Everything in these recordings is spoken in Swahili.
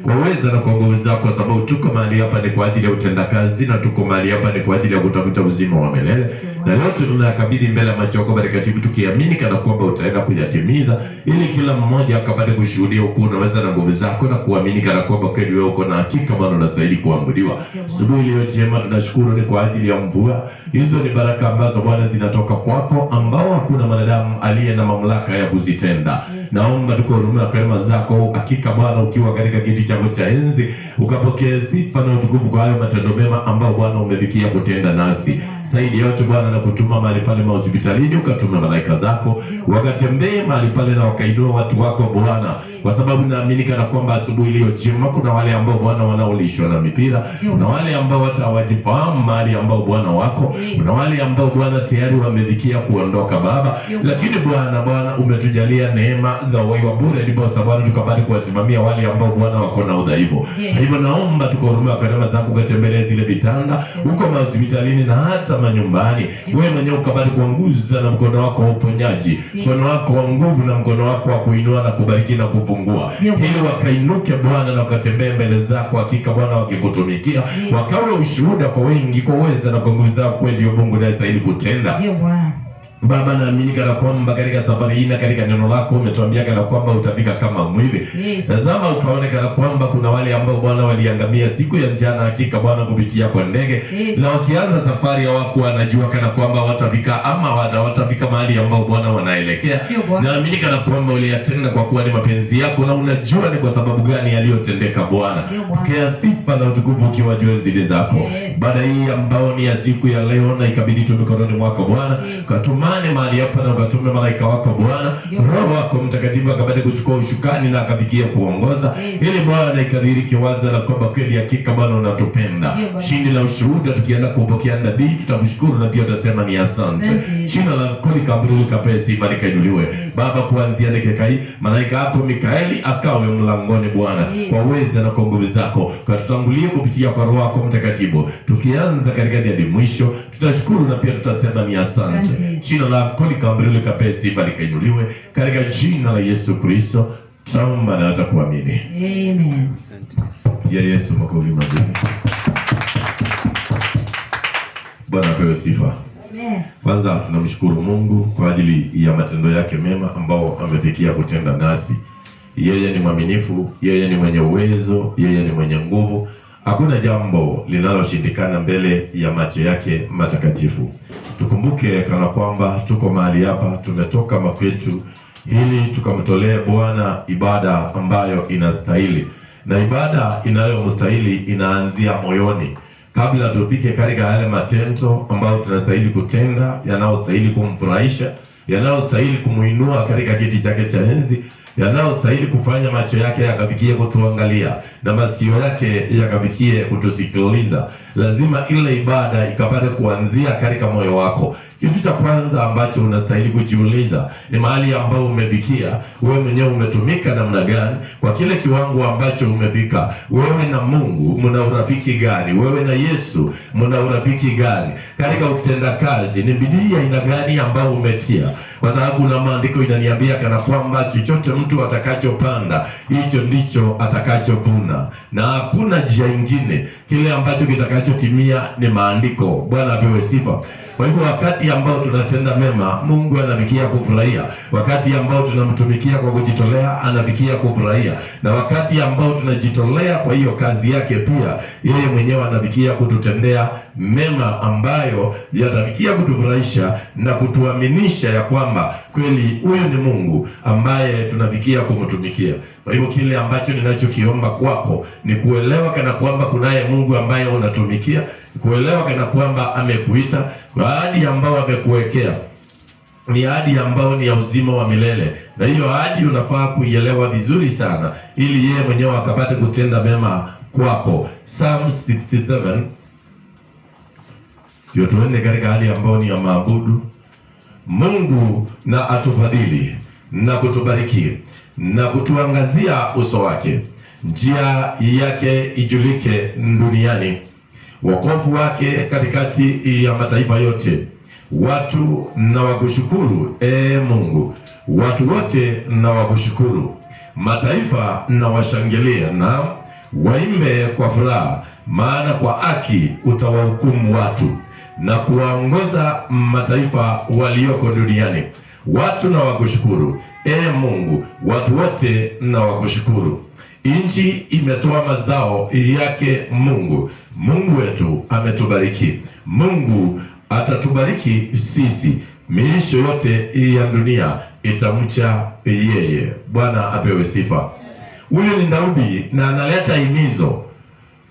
kwa uweza na kwa nguvu zako, kwa sababu tuko mahali hapa ni kwa ajili ya utendakazi, na tuko mahali hapa ni kwa ajili ya kutafuta uzima wa milele. Na yote tunayakabidhi mbele ya macho yako matakatifu, tukiamini kana kwamba utaenda kuyatimiza, ili kila mmoja akapate kushuhudia ukuu na uweza na nguvu zako, na kuamini kana kwamba kweli wewe uko na hakika Bwana unastahili kuabudiwa. Asubuhi iliyo njema tunashukuru ni kwa ajili ya mvua. Hizo ni baraka ambazo Bwana zinatoka kwako, ambao hakuna mwanadamu aliye na mamlaka ya kuzitenda. Naomba tukuhurumia kwa neema zako, hakika Bwana ukiwa katika kiti chako cha enzi, ukapokea sifa na utukufu kwa hayo matendo mema ambao Bwana umefikia kutenda nasi. Zaidi yote Bwana, na kutuma mahali pale hospitalini, ukatuma malaika zako wakatembee mahali pale na wakainua watu wako Bwana, kwa sababu naamini kana kwamba asubuhi iliyo njema kuna wale ambao Bwana wanaolishwa na mipira, kuna wale ambao watawajifahamu mahali ambao Bwana wako, kuna wale ambao Bwana tayari wamefikia kuondoka Baba, lakini Bwana umetujalia neema za uhai wa bure, ndipo sababu tukabali kuwasimamia wale ambao Bwana wako na udhaifu. Hivyo naomba tukuhurumia kwa neema zako, ukatembelee zile vitanda huko hospitalini na hata manyumbani. Wewe mwenyewe ukabali kuanguza na mkono wako wa uponyaji, mkono wako wa nguvu na mkono wako wa kuinua na kubariki na kufungua, ili wakainuke Bwana na wakatembee mbele zako, hakika Bwana wakikutumikia, wakawe ushuhuda kwa wengi, kwa uweza na kwa nguvu zako. Kweli ndio Mungu ndiye stahili kutenda. Baba, naamini kana kwamba katika safari hii na katika neno lako umetuambia kana kwamba utafika kama mwivi. Tazama ukaone kana kwamba kuna wale ambao Bwana waliangamia siku ya jana, hakika Bwana kupitia kwa ndege, na wakianza safari hawakuwa wanajua kana kwamba watafika ama watafika mahali ambao Bwana wanaelekea. Naamini kana kwamba uliyatenda kwa kuwa ni mapenzi yako, na unajua ni kwa sababu gani yaliyotendeka Bwana. Pokea sifa na utukufu ukiwa juu nzidi zako. Baada hii ambao ni ya siku ya leo, na ikabidi tu mikononi mwako Bwana, katumane mahali hapa na ukatume malaika wako Bwana, Roho wako Mtakatifu akapate kuchukua ushukani na akafikia kuongoza, ili Bwana ikadhihirike wazi na kwamba kweli hakika Bwana unatupenda. Shindi la ushuhuda tukienda kupokea nabii, tutakushukuru na pia tutasema ni asante. Jina la kodi kaburi kapesi malika inuliwe Baba, kuanzia dakika hii malaika hapo Mikaeli akawe mlangoni Bwana, kwa uweza na kwa nguvu zako, katutangulie kupitia kwa Roho wako Mtakatifu, tukianza katika hadi mwisho. Tutashukuru na pia tutasema ni asante. Jina la kodi kaburi kapesi malika inuliwe katika jina la Yesu Kristo tunaomba na atakuamini. Amen. Ya Yesu makofi mazuri. Bwana apewe sifa. Amen. Kwanza tunamshukuru Mungu kwa ajili ya matendo yake mema ambao amefikia kutenda nasi. Yeye ni mwaminifu, yeye ni mwenye uwezo, yeye ni mwenye nguvu. Hakuna jambo linaloshindikana mbele ya macho yake matakatifu. Tukumbuke kana kwamba tuko mahali hapa, tumetoka makwetu ili tukamtolee Bwana ibada ambayo inastahili, na ibada inayomstahili inaanzia moyoni. Kabla tupike katika yale matendo ambayo tunastahili kutenda, yanayostahili kumfurahisha, yanayostahili kumuinua katika kiti chake cha enzi, yanayostahili kufanya macho yake yakafikie kutuangalia na masikio yake yakafikie kutusikiliza, lazima ile ibada ikapate kuanzia katika moyo wako. Kitu cha kwanza ambacho unastahili kujiuliza ni mahali ambao umefikia. Wewe mwenyewe umetumika namna gani? Kwa kile kiwango ambacho umefika, wewe na Mungu mna urafiki gani? Wewe na Yesu mna urafiki gani? Katika utenda kazi ni bidii aina gani ambao umetia? Kwa sababu na maandiko inaniambia kana kwamba chochote mtu atakachopanda hicho ndicho atakachovuna, na hakuna njia nyingine. Kile ambacho kitakachotimia ni maandiko. Bwana apewe sifa. Kwa hivyo wakati ambao tunatenda mema, Mungu anafikia kufurahia. Wakati ambao tunamtumikia kwa kujitolea, anafikia kufurahia. Na wakati ambao tunajitolea kwa hiyo kazi yake, pia yeye mwenyewe anafikia kututendea mema ambayo yatafikia kutufurahisha na kutuaminisha ya kwamba kweli huyu ni Mungu ambaye tunafikia kumtumikia. Kwa hivyo kile ambacho ninachokiomba kwako ni kuelewa kana kwamba kunaye Mungu ambaye unatumikia, kuelewa kana kwamba amekuita kwa ahadi ambayo amekuwekea. Ni ahadi ambayo ni ya uzima wa milele, na hiyo ahadi unafaa kuielewa vizuri sana, ili yeye mwenyewe akapate kutenda mema kwako. Psalm 67. Ndio tuende katika hali ambayo ni ya maabudu. Mungu na atufadhili na kutubariki na kutuangazia uso wake, njia yake ijulike duniani, wokovu wake katikati ya mataifa yote. Watu na wakushukuru, Mungu, watu wote na wakushukuru, mataifa na washangilie, na Waimbe kwa furaha, maana kwa haki utawahukumu watu na kuwaongoza mataifa walioko duniani. Watu na wakushukuru, Mungu, watu wote na wakushukuru. Nchi imetoa mazao yake. Mungu wetu ametubariki. Mungu atatubariki sisi. Miisho yote ya dunia itamcha yeye. Bwana apewe sifa. Huyu ni Daudi na analeta himizo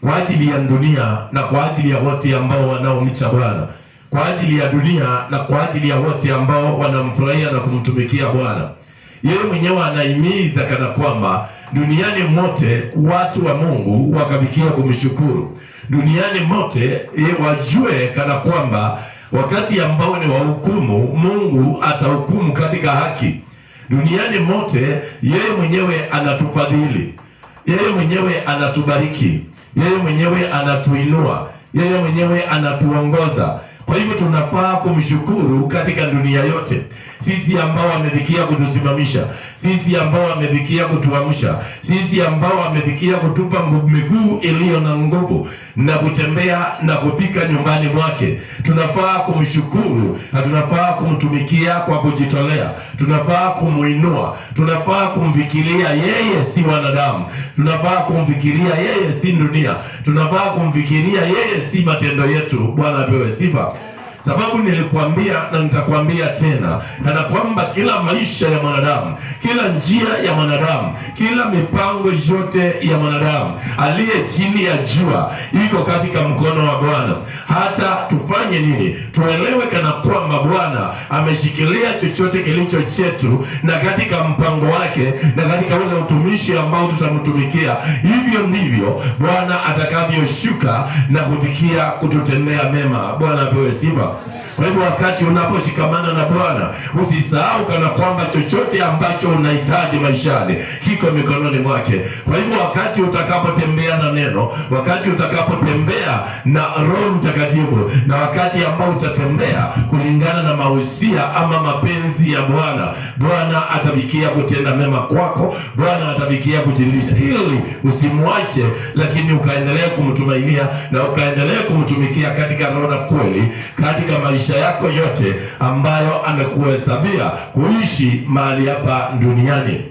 kwa ajili ya dunia na kwa ajili ya wote ambao wanaomcha Bwana, kwa ajili ya dunia na kwa ajili ya wote ambao wanamfurahia na kumtumikia Bwana. Yeye mwenyewe anahimiza kana kwamba duniani mote watu wa Mungu wakafikia kumshukuru. Duniani mote wajue kana kwamba wakati ambao ni wa hukumu, Mungu atahukumu katika haki. Duniani mote yeye mwenyewe anatufadhili, yeye mwenyewe anatubariki, yeye mwenyewe anatuinua, yeye mwenyewe anatuongoza. Kwa hivyo tunafaa kumshukuru katika dunia yote. Sisi ambao amefikia kutusimamisha, sisi ambao amefikia kutuamsha, sisi ambao amefikia kutupa miguu iliyo na nguvu na kutembea na kufika nyumbani mwake, tunafaa kumshukuru na tunafaa kumtumikia kwa kujitolea. Tunafaa kumuinua, tunafaa kumfikiria yeye si wanadamu, tunafaa kumfikiria yeye si dunia, tunafaa kumfikiria yeye si matendo yetu. Bwana apewe sifa. Sababu nilikwambia na nitakwambia tena, na kwamba kila maisha ya mwanadamu, kila njia ya mwanadamu, kila mipango yote ya mwanadamu aliye chini ya jua iko katika mkono wa Bwana. Hata tufanye nini, tuelewe kana kwamba Bwana ameshikilia chochote kilicho chetu, na katika mpango wake na katika ule utumishi ambao tutamtumikia, hivyo ndivyo Bwana atakavyoshuka na kufikia kututendea mema. Bwana apewe sifa. Kwa hivyo wakati unaposhikamana na Bwana, usisahau kana kwamba chochote ambacho unahitaji maishani kiko mikononi mwake. Kwa hivyo wakati utakapotembea na neno, wakati utakapotembea na Roho Mtakatifu, na wakati ambao utatembea kulingana na mahusia ama mapenzi ya Bwana, Bwana atafikia kutenda mema kwako. Bwana atafikia kujirisha. Hili usimwache, lakini ukaendelea kumtumainia na ukaendelea kumtumikia katika roho na kweli, katika maisha yako yote ambayo amekuhesabia kuishi mahali hapa duniani.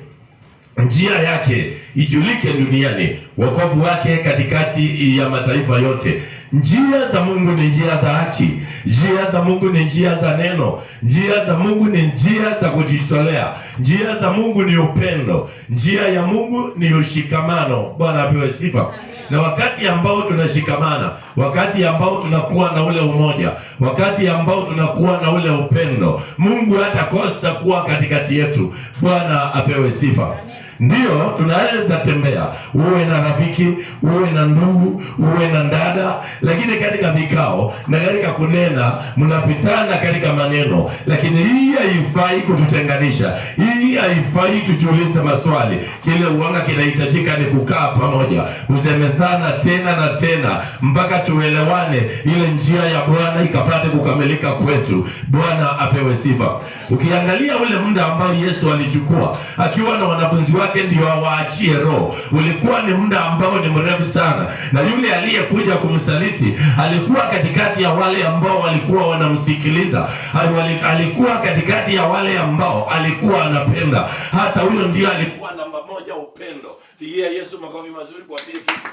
Njia yake ijulike duniani, wokovu wake katikati ya mataifa yote. Njia za Mungu ni njia za haki, njia za Mungu ni njia za neno, njia za Mungu ni njia za kujitolea, njia za Mungu ni upendo, njia ya Mungu ni ushikamano. Bwana apewe sifa. Na wakati ambao tunashikamana, wakati ambao tunakuwa na ule umoja, wakati ambao tunakuwa na ule upendo, Mungu hatakosa kuwa katikati yetu. Bwana apewe sifa. Ndio tunaweza tembea, uwe na rafiki, uwe na ndugu, uwe na dada, lakini katika vikao na katika kunena mnapitana katika maneno, lakini hii haifai kututenganisha. Hii haifai tujiulize maswali. Kile uanga kinahitajika ni kukaa pamoja, kusemezana tena na tena mpaka tuelewane, ile njia ya Bwana ikapate kukamilika kwetu. Bwana apewe sifa. Ukiangalia ule muda ambao Yesu alichukua akiwa na wanafunzi wake ndio awaachie roho, ulikuwa ni muda ambao ni mrefu sana, na yule aliyekuja kumsaliti alikuwa katikati ya wale ambao walikuwa wanamsikiliza. Alikuwa katikati ya wale ambao alikuwa anapenda. Hata huyo ndio alikuwa namba moja, upendo. Pigia Yesu makofi mazuri kwa hili kitu.